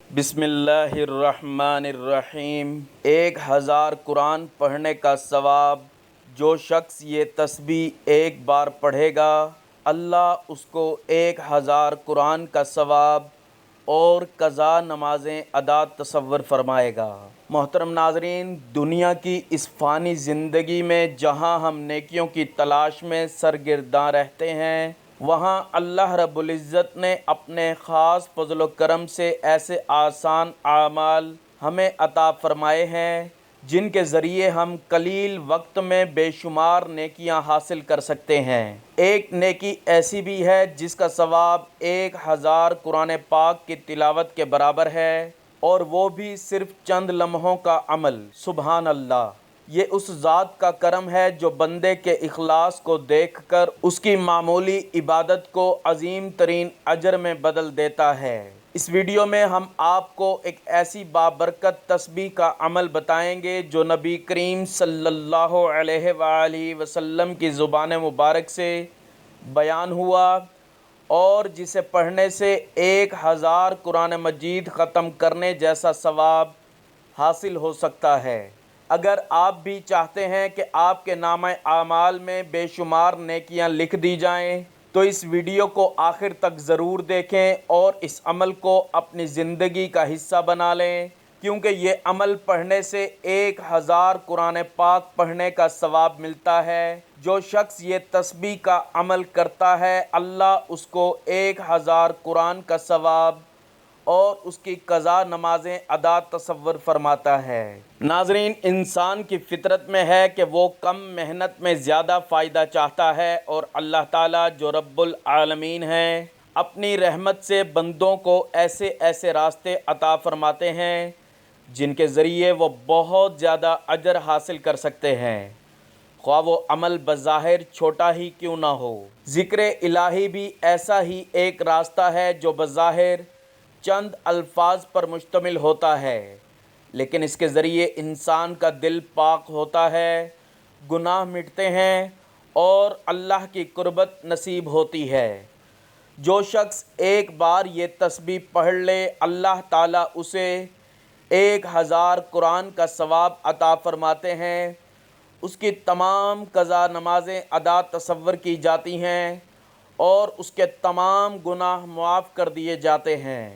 بسم اللہ الرحمن الرحیم۔ 1000 قرآن پڑھنے کا ثواب۔ جو شخص یہ تسبیح ایک بار پڑھے گا، اللہ اس کو 1000 قرآن کا ثواب اور قضا نمازیں ادا تصور فرمائے گا۔ محترم ناظرین، دنیا کی اس فانی زندگی میں جہاں ہم نیکیوں کی تلاش میں سرگرداں رہتے ہیں، وہاں اللہ رب العزت نے اپنے خاص فضل و کرم سے ایسے آسان اعمال ہمیں عطا فرمائے ہیں جن کے ذریعے ہم قلیل وقت میں بے شمار نیکیاں حاصل کر سکتے ہیں۔ ایک نیکی ایسی بھی ہے جس کا ثواب 1000 قرآن پاک کی تلاوت کے برابر ہے، اور وہ بھی صرف چند لمحوں کا عمل۔ سبحان اللہ! یہ اس ذات کا کرم ہے جو بندے کے اخلاص کو دیکھ کر اس کی معمولی عبادت کو عظیم ترین اجر میں بدل دیتا ہے۔ اس ویڈیو میں ہم آپ کو ایک ایسی بابرکت تسبیح کا عمل بتائیں گے جو نبی کریم صلی اللہ علیہ وآلہ وسلم کی زبان مبارک سے بیان ہوا، اور جسے پڑھنے سے 1000 قرآن مجید ختم کرنے جیسا ثواب حاصل ہو سکتا ہے۔ اگر آپ بھی چاہتے ہیں کہ آپ کے نامہ اعمال میں بے شمار نیکیاں لکھ دی جائیں، تو اس ویڈیو کو آخر تک ضرور دیکھیں اور اس عمل کو اپنی زندگی کا حصہ بنا لیں، کیونکہ یہ عمل پڑھنے سے 1000 قرآن پاک پڑھنے کا ثواب ملتا ہے۔ جو شخص یہ تسبیح کا عمل کرتا ہے، اللہ اس کو 1000 قرآن کا ثواب اور اس کی قضا نمازیں ادا تصور فرماتا ہے۔ ناظرین، انسان کی فطرت میں ہے کہ وہ کم محنت میں زیادہ فائدہ چاہتا ہے، اور اللہ تعالیٰ جو رب العالمین ہیں، اپنی رحمت سے بندوں کو ایسے ایسے راستے عطا فرماتے ہیں جن کے ذریعے وہ بہت زیادہ اجر حاصل کر سکتے ہیں، خواہ وہ عمل بظاہر چھوٹا ہی کیوں نہ ہو۔ ذکر الہی بھی ایسا ہی ایک راستہ ہے جو بظاہر چند الفاظ پر مشتمل ہوتا ہے، لیکن اس کے ذریعے انسان کا دل پاک ہوتا ہے، گناہ مٹتے ہیں اور اللہ کی قربت نصیب ہوتی ہے۔ جو شخص ایک بار یہ تسبیح پڑھ لے، اللہ تعالیٰ اسے 1000 قرآن کا ثواب عطا فرماتے ہیں، اس کی تمام قضا نمازیں ادا تصور کی جاتی ہیں اور اس کے تمام گناہ معاف کر دیے جاتے ہیں۔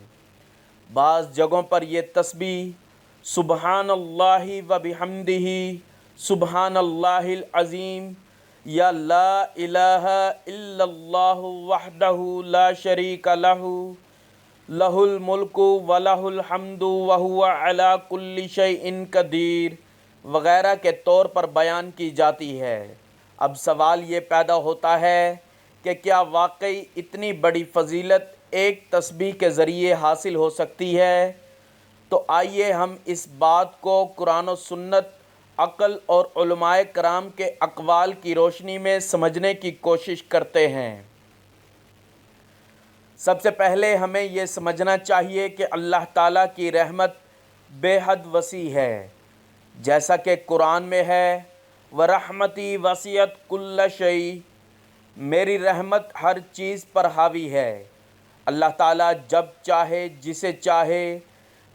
بعض جگہوں پر یہ تسبیح سبحان اللہ و بحمدہ سبحان اللہ العظیم یا لا الہ الا اللہ وحدہ لا شریک لہ لہ الملک و لہ الحمد وہو علی کل شیء قدیر وغیرہ کے طور پر بیان کی جاتی ہے۔ اب سوال یہ پیدا ہوتا ہے کہ کیا واقعی اتنی بڑی فضیلت ایک تسبیح کے ذریعے حاصل ہو سکتی ہے؟ تو آئیے ہم اس بات کو قرآن و سنت، عقل اور علماء کرام کے اقوال کی روشنی میں سمجھنے کی کوشش کرتے ہیں۔ سب سے پہلے ہمیں یہ سمجھنا چاہیے کہ اللہ تعالیٰ کی رحمت بے حد وسیع ہے، جیسا کہ قرآن میں ہے وَرَحْمَتِي وَسِعَتْ كُلَّ شَيْءٍ، میری رحمت ہر چیز پر حاوی ہے۔ اللہ تعالیٰ جب چاہے، جسے چاہے،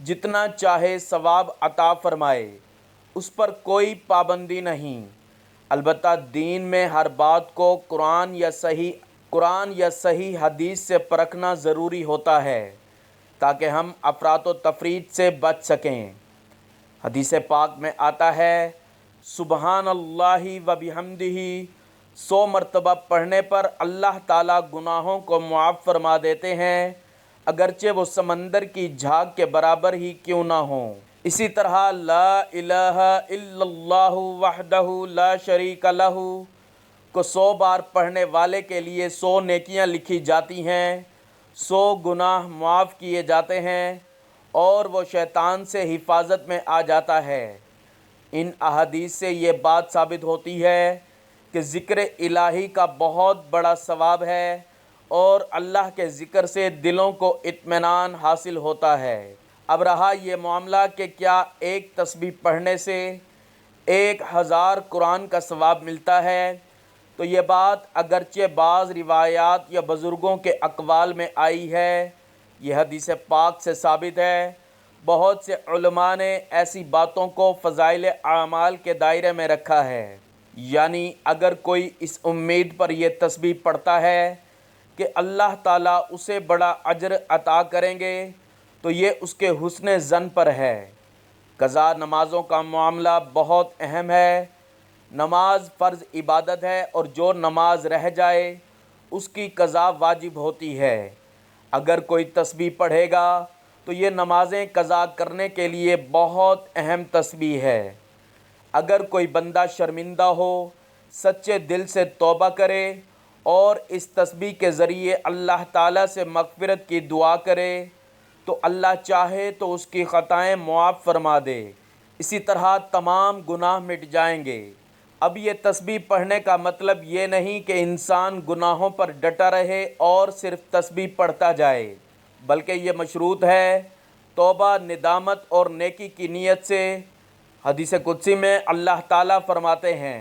جتنا چاہے ثواب عطا فرمائے، اس پر کوئی پابندی نہیں۔ البتہ دین میں ہر بات کو قرآن یا صحیح حدیث سے پرکھنا ضروری ہوتا ہے تاکہ ہم افراط و تفریط سے بچ سکیں۔ حدیث پاک میں آتا ہے سبحان اللہ و بحمدہ 100 مرتبہ پڑھنے پر اللہ تعالیٰ گناہوں کو معاف فرما دیتے ہیں، اگرچہ وہ سمندر کی جھاگ کے برابر ہی کیوں نہ ہوں۔ اسی طرح لا الہ الا اللہ وحدہ لا شریک لہ کو 100 بار پڑھنے والے کے لیے 100 نیکیاں لکھی جاتی ہیں، 100 گناہ معاف کیے جاتے ہیں، اور وہ شیطان سے حفاظت میں آ جاتا ہے۔ ان احادیث سے یہ بات ثابت ہوتی ہے کہ ذکر الہی کا بہت بڑا ثواب ہے، اور اللہ کے ذکر سے دلوں کو اطمینان حاصل ہوتا ہے۔ اب رہا یہ معاملہ کہ کیا ایک تسبیح پڑھنے سے 1000 قرآن کا ثواب ملتا ہے، تو یہ بات اگرچہ بعض روایات یا بزرگوں کے اقوال میں آئی ہے، یہ حدیث پاک سے ثابت ہے، بہت سے علماء نے ایسی باتوں کو فضائل اعمال کے دائرے میں رکھا ہے، یعنی اگر کوئی اس امید پر یہ تسبیح پڑھتا ہے کہ اللہ تعالیٰ اسے بڑا اجر عطا کریں گے تو یہ اس کے حسن ظن پر ہے۔ قضا نمازوں کا معاملہ بہت اہم ہے۔ نماز فرض عبادت ہے اور جو نماز رہ جائے اس کی قضا واجب ہوتی ہے۔ اگر کوئی تسبیح پڑھے گا تو یہ نمازیں قضا کرنے کے لیے بہت اہم تسبیح ہے۔ اگر کوئی بندہ شرمندہ ہو، سچے دل سے توبہ کرے اور اس تسبیح کے ذریعے اللہ تعالیٰ سے مغفرت کی دعا کرے تو اللہ چاہے تو اس کی خطائیں معاف فرما دے، اسی طرح تمام گناہ مٹ جائیں گے۔ اب یہ تسبیح پڑھنے کا مطلب یہ نہیں کہ انسان گناہوں پر ڈٹا رہے اور صرف تسبیح پڑھتا جائے، بلکہ یہ مشروط ہے توبہ، ندامت اور نیکی کی نیت سے۔ حدیث قدسی میں اللہ تعالیٰ فرماتے ہیں،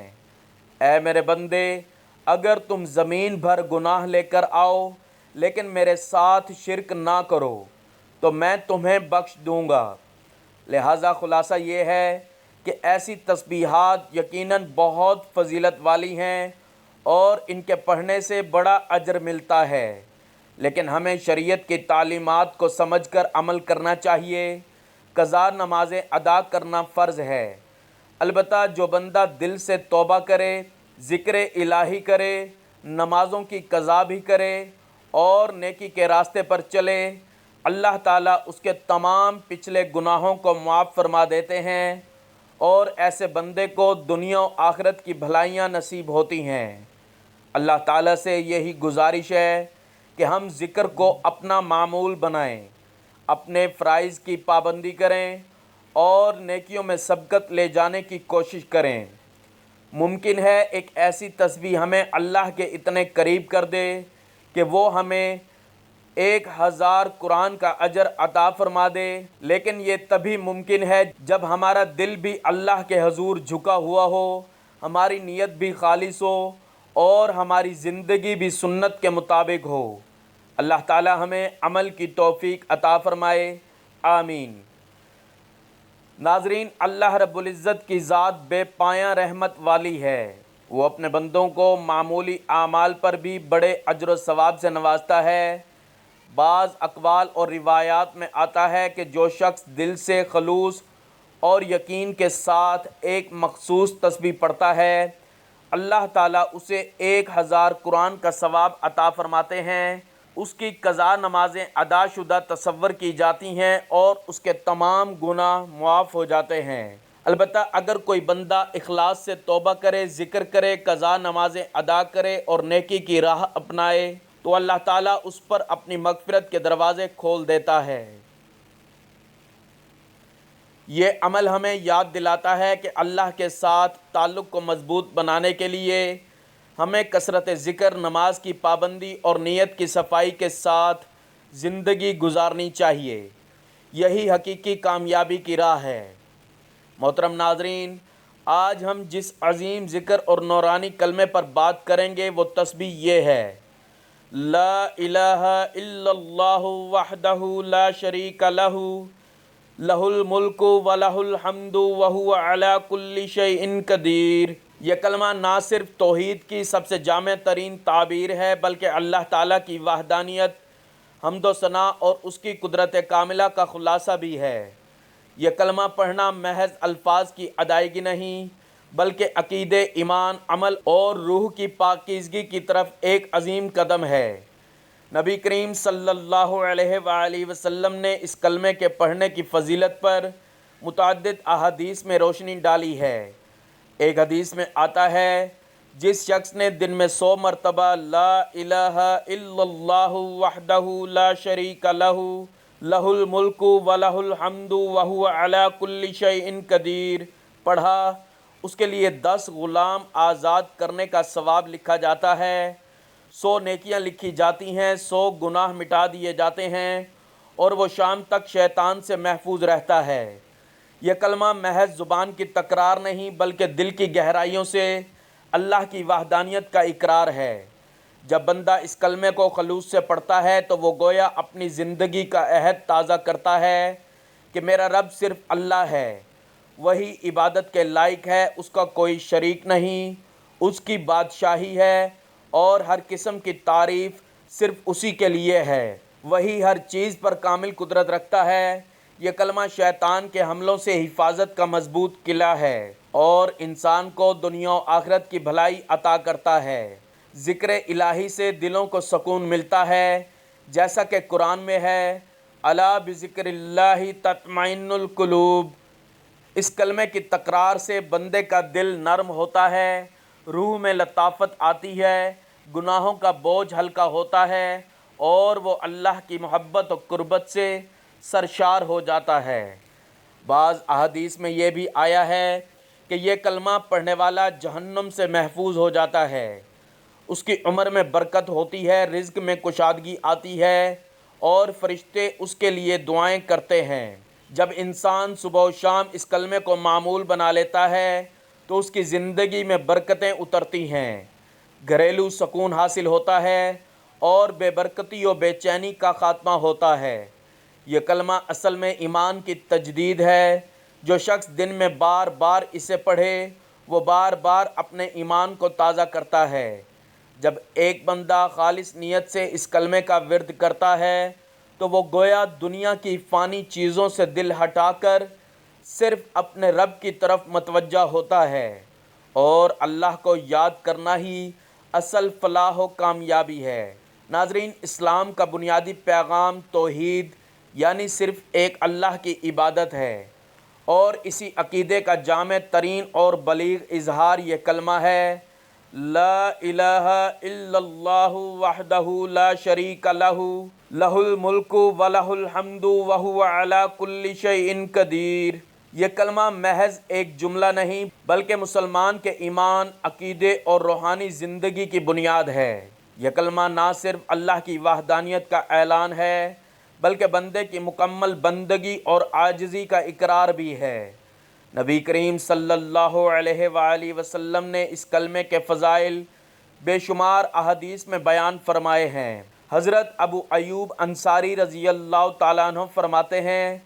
اے میرے بندے، اگر تم زمین بھر گناہ لے کر آؤ لیکن میرے ساتھ شرک نہ کرو تو میں تمہیں بخش دوں گا۔ لہٰذا خلاصہ یہ ہے کہ ایسی تسبیحات یقیناً بہت فضیلت والی ہیں اور ان کے پڑھنے سے بڑا اجر ملتا ہے، لیکن ہمیں شریعت کی تعلیمات کو سمجھ کر عمل کرنا چاہیے۔ قضا نمازیں ادا کرنا فرض ہے، البتہ جو بندہ دل سے توبہ کرے، ذکر الہی کرے، نمازوں کی قضا بھی کرے اور نیکی کے راستے پر چلے، اللہ تعالیٰ اس کے تمام پچھلے گناہوں کو معاف فرما دیتے ہیں اور ایسے بندے کو دنیا و آخرت کی بھلائیاں نصیب ہوتی ہیں۔ اللہ تعالیٰ سے یہی گزارش ہے کہ ہم ذکر کو اپنا معمول بنائیں، اپنے فرائض کی پابندی کریں اور نیکیوں میں سبقت لے جانے کی کوشش کریں۔ ممکن ہے ایک ایسی تسبیح ہمیں اللہ کے اتنے قریب کر دے کہ وہ ہمیں 1000 قرآن کا اجر عطا فرما دے، لیکن یہ تبھی ممکن ہے جب ہمارا دل بھی اللہ کے حضور جھکا ہوا ہو، ہماری نیت بھی خالص ہو اور ہماری زندگی بھی سنت کے مطابق ہو۔ اللہ تعالی ہمیں عمل کی توفیق عطا فرمائے، آمین۔ ناظرین، اللہ رب العزت کی ذات بے پایاں رحمت والی ہے۔ وہ اپنے بندوں کو معمولی اعمال پر بھی بڑے اجر و ثواب سے نوازتا ہے۔ بعض اقوال اور روایات میں آتا ہے کہ جو شخص دل سے خلوص اور یقین کے ساتھ ایک مخصوص تسبیح پڑھتا ہے، اللہ تعالیٰ اسے 1000 قرآن کا ثواب عطا فرماتے ہیں۔ اس کی قضا نمازیں ادا شدہ تصور کی جاتی ہیں اور اس کے تمام گناہ معاف ہو جاتے ہیں۔ البتہ اگر کوئی بندہ اخلاص سے توبہ کرے، ذکر کرے، قضا نمازیں ادا کرے اور نیکی کی راہ اپنائے تو اللہ تعالیٰ اس پر اپنی مغفرت کے دروازے کھول دیتا ہے۔ یہ عمل ہمیں یاد دلاتا ہے کہ اللہ کے ساتھ تعلق کو مضبوط بنانے کے لیے ہمیں کثرت ذکر، نماز کی پابندی اور نیت کی صفائی کے ساتھ زندگی گزارنی چاہیے۔ یہی حقیقی کامیابی کی راہ ہے۔ محترم ناظرین، آج ہم جس عظیم ذکر اور نورانی کلمے پر بات کریں گے وہ تسبیح یہ ہے، لا الہ الا اللہ وحدہ لا شریک لہ، لہ الملک و لہ الحمد وہو علی کل شیء قدیر۔ یہ کلمہ نہ صرف توحید کی سب سے جامع ترین تعبیر ہے بلکہ اللہ تعالیٰ کی وحدانیت، حمد و ثنا اور اس کی قدرت کاملہ کا خلاصہ بھی ہے۔ یہ کلمہ پڑھنا محض الفاظ کی ادائیگی نہیں بلکہ عقیدے، ایمان، عمل اور روح کی پاکیزگی کی طرف ایک عظیم قدم ہے۔ نبی کریم صلی اللہ علیہ وآلہ وسلم نے اس کلمے کے پڑھنے کی فضیلت پر متعدد احادیث میں روشنی ڈالی ہے۔ ایک حدیث میں آتا ہے، جس شخص نے دن میں 100 مرتبہ لا الہ الا اللہ وحدہ لا شریک لہ، لہ الملک و لہ الحمد وہو علی کل شیء قدیر پڑھا، اس کے لیے 10 غلام آزاد کرنے کا ثواب لکھا جاتا ہے، 100 نیکیاں لکھی جاتی ہیں، 100 گناہ مٹا دیے جاتے ہیں اور وہ شام تک شیطان سے محفوظ رہتا ہے۔ یہ کلمہ محض زبان کی تکرار نہیں بلکہ دل کی گہرائیوں سے اللہ کی وحدانیت کا اقرار ہے۔ جب بندہ اس کلمے کو خلوص سے پڑھتا ہے تو وہ گویا اپنی زندگی کا عہد تازہ کرتا ہے کہ میرا رب صرف اللہ ہے، وہی عبادت کے لائق ہے، اس کا کوئی شریک نہیں، اس کی بادشاہی ہے اور ہر قسم کی تعریف صرف اسی کے لیے ہے، وہی ہر چیز پر کامل قدرت رکھتا ہے۔ یہ کلمہ شیطان کے حملوں سے حفاظت کا مضبوط قلعہ ہے اور انسان کو دنیا و آخرت کی بھلائی عطا کرتا ہے۔ ذکر الہی سے دلوں کو سکون ملتا ہے، جیسا کہ قرآن میں ہے، الا بذکر اللہ تطمئن القلوب۔ اس کلمے کی تکرار سے بندے کا دل نرم ہوتا ہے، روح میں لطافت آتی ہے، گناہوں کا بوجھ ہلکا ہوتا ہے اور وہ اللہ کی محبت و قربت سے سرشار ہو جاتا ہے۔ بعض احادیث میں یہ بھی آیا ہے کہ یہ کلمہ پڑھنے والا جہنم سے محفوظ ہو جاتا ہے، اس کی عمر میں برکت ہوتی ہے، رزق میں کشادگی آتی ہے اور فرشتے اس کے لیے دعائیں کرتے ہیں۔ جب انسان صبح و شام اس کلمے کو معمول بنا لیتا ہے تو اس کی زندگی میں برکتیں اترتی ہیں، گھریلو سکون حاصل ہوتا ہے اور بے برکتی و بے چینی کا خاتمہ ہوتا ہے۔ یہ کلمہ اصل میں ایمان کی تجدید ہے۔ جو شخص دن میں بار بار اسے پڑھے وہ بار بار اپنے ایمان کو تازہ کرتا ہے۔ جب ایک بندہ خالص نیت سے اس کلمے کا ورد کرتا ہے تو وہ گویا دنیا کی فانی چیزوں سے دل ہٹا کر صرف اپنے رب کی طرف متوجہ ہوتا ہے، اور اللہ کو یاد کرنا ہی اصل فلاح و کامیابی ہے۔ ناظرین، اسلام کا بنیادی پیغام توحید یعنی صرف ایک اللہ کی عبادت ہے، اور اسی عقیدے کا جامع ترین اور بلیغ اظہار یہ کلمہ ہے، لا الہ الا اللہ وحدہ لا شریک لہ، لہ الملک ولہ الحمد وہو علی کل شیء قدیر۔ یہ کلمہ محض ایک جملہ نہیں بلکہ مسلمان کے ایمان، عقیدے اور روحانی زندگی کی بنیاد ہے۔ یہ کلمہ نہ صرف اللہ کی وحدانیت کا اعلان ہے بلکہ بندے کی مکمل بندگی اور عاجزی کا اقرار بھی ہے۔ نبی کریم صلی اللہ علیہ وآلہ وسلم نے اس کلمے کے فضائل بے شمار احادیث میں بیان فرمائے ہیں۔ حضرت ابو ایوب انصاری رضی اللہ تعالیٰ عنہ فرماتے ہیں،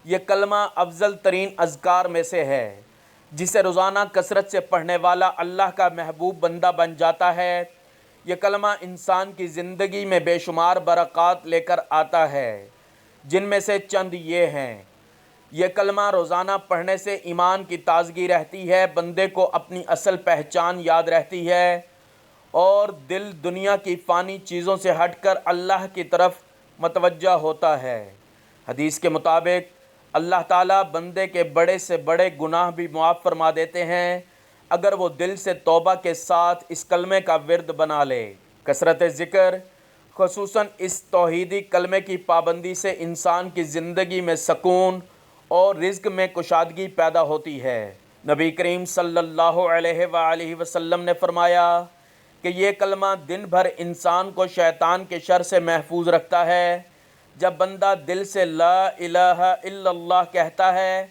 یہ کلمہ افضل ترین اذکار میں سے ہے، جسے روزانہ کثرت سے پڑھنے والا اللہ کا محبوب بندہ بن جاتا ہے۔ یہ کلمہ انسان کی زندگی میں بے شمار برکات لے کر آتا ہے، جن میں سے چند یہ ہیں۔ یہ کلمہ روزانہ پڑھنے سے ایمان کی تازگی رہتی ہے، بندے کو اپنی اصل پہچان یاد رہتی ہے اور دل دنیا کی فانی چیزوں سے ہٹ کر اللہ کی طرف متوجہ ہوتا ہے۔ حدیث کے مطابق اللہ تعالیٰ بندے کے بڑے سے بڑے گناہ بھی معاف فرما دیتے ہیں اگر وہ دل سے توبہ کے ساتھ اس کلمے کا ورد بنا لے۔ کثرت ذکر، خصوصاً اس توحیدی کلمے کی پابندی سے انسان کی زندگی میں سکون اور رزق میں کشادگی پیدا ہوتی ہے۔ نبی کریم صلی اللہ علیہ وآلہ وسلم نے فرمایا کہ یہ کلمہ دن بھر انسان کو شیطان کے شر سے محفوظ رکھتا ہے۔ جب بندہ دل سے لا الہ الا اللہ کہتا ہے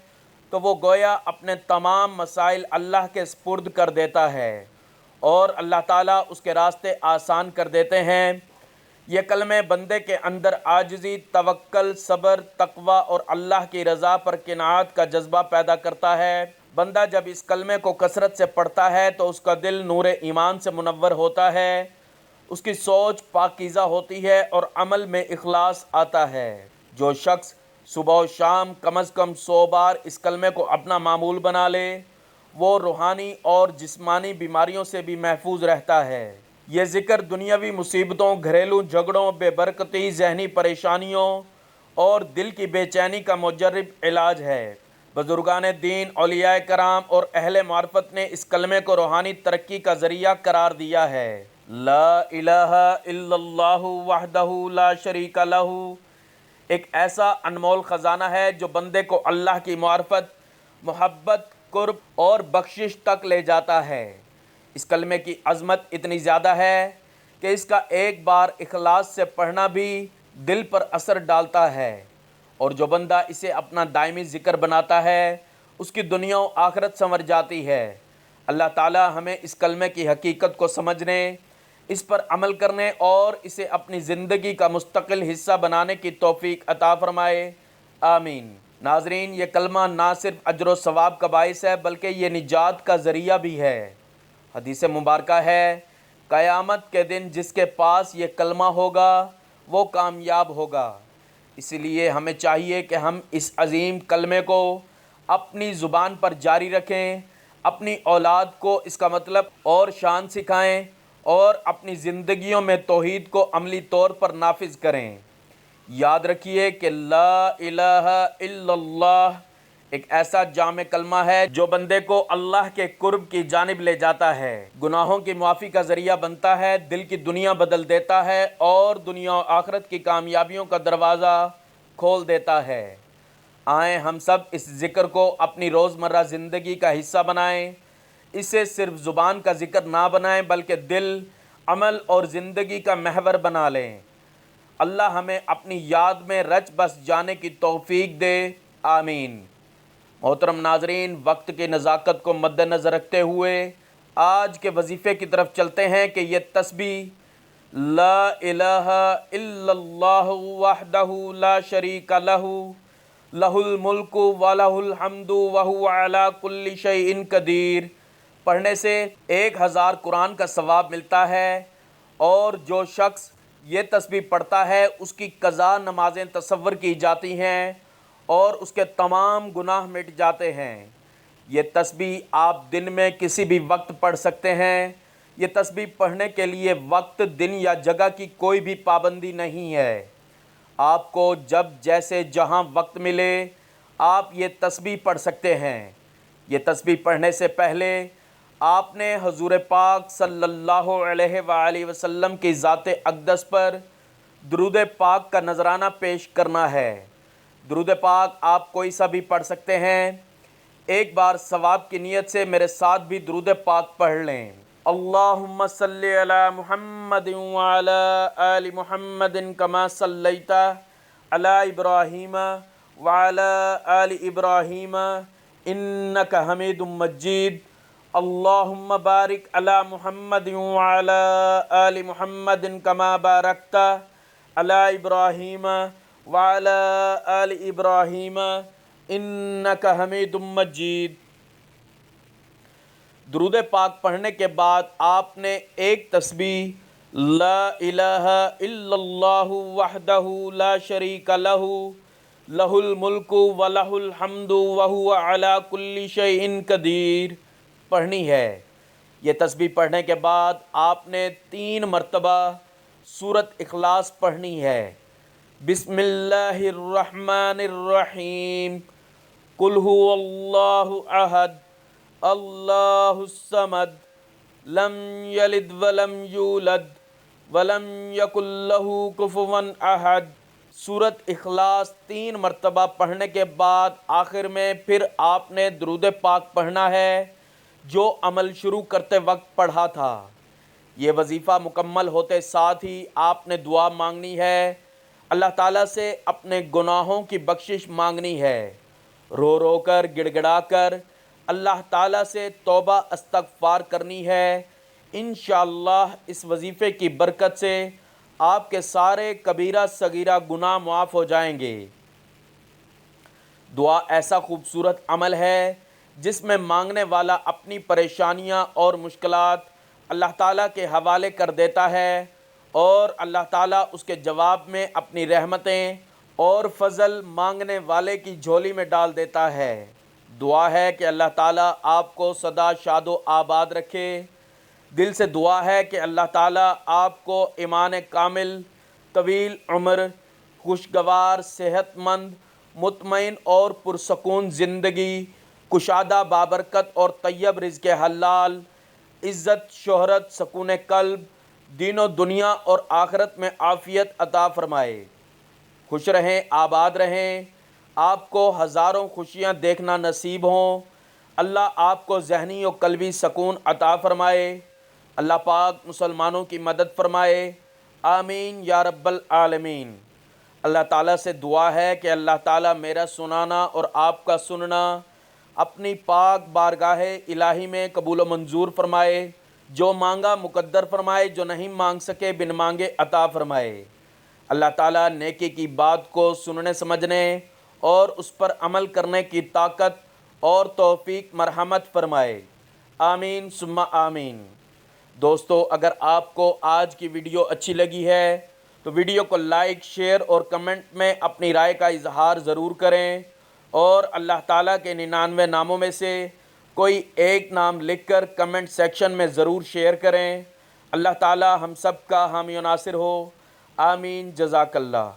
تو وہ گویا اپنے تمام مسائل اللہ کے سپرد کر دیتا ہے اور اللہ تعالیٰ اس کے راستے آسان کر دیتے ہیں۔ یہ کلمے بندے کے اندر عاجزی، توکل، صبر، تقوی اور اللہ کی رضا پر قناعت کا جذبہ پیدا کرتا ہے۔ بندہ جب اس کلمے کو کثرت سے پڑھتا ہے تو اس کا دل نور ایمان سے منور ہوتا ہے، اس کی سوچ پاکیزہ ہوتی ہے اور عمل میں اخلاص آتا ہے۔ جو شخص صبح و شام کم از کم 100 بار اس کلمے کو اپنا معمول بنا لے وہ روحانی اور جسمانی بیماریوں سے بھی محفوظ رہتا ہے۔ یہ ذکر دنیاوی مصیبتوں، گھریلو جھگڑوں، بے برکتی، ذہنی پریشانیوں اور دل کی بے چینی کا مجرب علاج ہے۔ بزرگان دین، اولیاء کرام اور اہل معرفت نے اس کلمے کو روحانی ترقی کا ذریعہ قرار دیا ہے۔ لا الہ الا اللہ وحدہ لا شریک لہ ایک ایسا انمول خزانہ ہے جو بندے کو اللہ کی معرفت، محبت، قرب اور بخشش تک لے جاتا ہے۔ اس کلمے کی عظمت اتنی زیادہ ہے کہ اس کا ایک بار اخلاص سے پڑھنا بھی دل پر اثر ڈالتا ہے، اور جو بندہ اسے اپنا دائمی ذکر بناتا ہے اس کی دنیا و آخرت سنور جاتی ہے۔ اللہ تعالی ہمیں اس کلمے کی حقیقت کو سمجھنے، اس پر عمل کرنے اور اسے اپنی زندگی کا مستقل حصہ بنانے کی توفیق عطا فرمائے، آمین۔ ناظرین، یہ کلمہ نہ صرف اجر و ثواب کا باعث ہے بلکہ یہ نجات کا ذریعہ بھی ہے۔ حدیث مبارکہ ہے، قیامت کے دن جس کے پاس یہ کلمہ ہوگا وہ کامیاب ہوگا۔ اسی لیے ہمیں چاہیے کہ ہم اس عظیم کلمے کو اپنی زبان پر جاری رکھیں، اپنی اولاد کو اس کا مطلب اور شان سکھائیں اور اپنی زندگیوں میں توحید کو عملی طور پر نافذ کریں۔ یاد رکھیے کہ لا الہ الا اللہ ایک ایسا جامع کلمہ ہے جو بندے کو اللہ کے قرب کی جانب لے جاتا ہے، گناہوں کی معافی کا ذریعہ بنتا ہے، دل کی دنیا بدل دیتا ہے اور دنیا و آخرت کی کامیابیوں کا دروازہ کھول دیتا ہے۔ آئیں ہم سب اس ذکر کو اپنی روزمرہ زندگی کا حصہ بنائیں، اسے صرف زبان کا ذکر نہ بنائیں بلکہ دل، عمل اور زندگی کا محور بنا لیں۔ اللہ ہمیں اپنی یاد میں رچ بس جانے کی توفیق دے، آمین۔ محترم ناظرین، وقت کی نزاکت کو مد نظر رکھتے ہوئے آج کے وظیفے کی طرف چلتے ہیں کہ یہ تسبیح لا الہ الا اللہ وحدہ لا شریک لہ لہ الملک ولہ الحمد وہو علی کل شیء قدیر پڑھنے سے 1000 قرآن کا ثواب ملتا ہے، اور جو شخص یہ تسبیح پڑھتا ہے اس کی قضا نمازیں تصور کی جاتی ہیں اور اس کے تمام گناہ مٹ جاتے ہیں۔ یہ تسبیح آپ دن میں کسی بھی وقت پڑھ سکتے ہیں۔ یہ تسبیح پڑھنے کے لیے وقت، دن یا جگہ کی کوئی بھی پابندی نہیں ہے۔ آپ کو جب جیسے جہاں وقت ملے آپ یہ تسبیح پڑھ سکتے ہیں۔ یہ تسبیح پڑھنے سے پہلے آپ نے حضور پاک صلی اللہ علیہ وآلہ وسلم کی ذات اقدس پر درود پاک کا نذرانہ پیش کرنا ہے۔ درود پاک آپ کوئی سا بھی پڑھ سکتے ہیں۔ ایک بار ثواب کی نیت سے میرے ساتھ بھی درود پاک پڑھ لیں۔ اللہم صلی علی محمد وعلی آل محمد کما صلیت علی ابراہیم وعلی آل ابراہیم انک حمید مجید۔ اللہم بارک علی محمد وعلی آل محمد کما بارکت علی ابراہیم وعلی آل ابراہیم انک حمید مجید۔ درود پاک پڑھنے کے بعد آپ نے ایک تسبیح لا الہ الا اللہ وحدہ لا شریک لہ لہ الملک ولہ الحمد وہو علی کل شیء قدیر پڑھنی ہے۔ یہ تسبیح پڑھنے کے بعد آپ نے 3 مرتبہ سورۃ اخلاص پڑھنی ہے۔ بسم اللہ الرحمن الرحیم، قل هو اللہ احد اللہ الصمد لم یلد ولم یولد ولم یکن لہ کفوا احد۔ سورۃ اخلاص 3 مرتبہ پڑھنے کے بعد آخر میں پھر آپ نے درود پاک پڑھنا ہے جو عمل شروع کرتے وقت پڑھا تھا۔ یہ وظیفہ مکمل ہوتے ساتھ ہی آپ نے دعا مانگنی ہے، اللہ تعالیٰ سے اپنے گناہوں کی بخشش مانگنی ہے، رو رو کر، گڑ گڑا کر اللہ تعالیٰ سے توبہ استغفار کرنی ہے۔ انشاءاللہ اس وظیفے کی برکت سے آپ کے سارے کبیرہ صغیرہ گناہ معاف ہو جائیں گے۔ دعا ایسا خوبصورت عمل ہے جس میں مانگنے والا اپنی پریشانیاں اور مشکلات اللہ تعالیٰ کے حوالے کر دیتا ہے اور اللہ تعالیٰ اس کے جواب میں اپنی رحمتیں اور فضل مانگنے والے کی جھولی میں ڈال دیتا ہے۔ دعا ہے کہ اللہ تعالیٰ آپ کو سدا شاد و آباد رکھے۔ دل سے دعا ہے کہ اللہ تعالیٰ آپ کو ایمان کامل، طویل عمر، خوشگوار، صحت مند، مطمئن اور پرسکون زندگی، کشادہ بابرکت اور طیب رزق حلال، عزت، شہرت، سکون قلب، دین و دنیا اور آخرت میں عافیت عطا فرمائے۔ خوش رہیں، آباد رہیں، آپ کو ہزاروں خوشیاں دیکھنا نصیب ہوں۔ اللہ آپ کو ذہنی و قلبی سکون عطا فرمائے۔ اللہ پاک مسلمانوں کی مدد فرمائے، آمین یا رب العالمین۔ اللہ تعالیٰ سے دعا ہے کہ اللہ تعالیٰ میرا سنانا اور آپ کا سننا اپنی پاک بارگاہ الہی میں قبول و منظور فرمائے، جو مانگا مقدر فرمائے، جو نہیں مانگ سکے بن مانگے عطا فرمائے۔ اللہ تعالیٰ نیکی کی بات کو سننے سمجھنے اور اس پر عمل کرنے کی طاقت اور توفیق مرحمت فرمائے، آمین ثم آمین۔ دوستو، اگر آپ کو آج کی ویڈیو اچھی لگی ہے تو ویڈیو کو لائک، شیئر اور کمنٹ میں اپنی رائے کا اظہار ضرور کریں، اور اللہ تعالیٰ کے 99 ناموں میں سے کوئی ایک نام لکھ کر کمنٹ سیکشن میں ضرور شیئر کریں۔ اللہ تعالیٰ ہم سب کا حامی و ناصر ہو، آمین، جزاک اللہ۔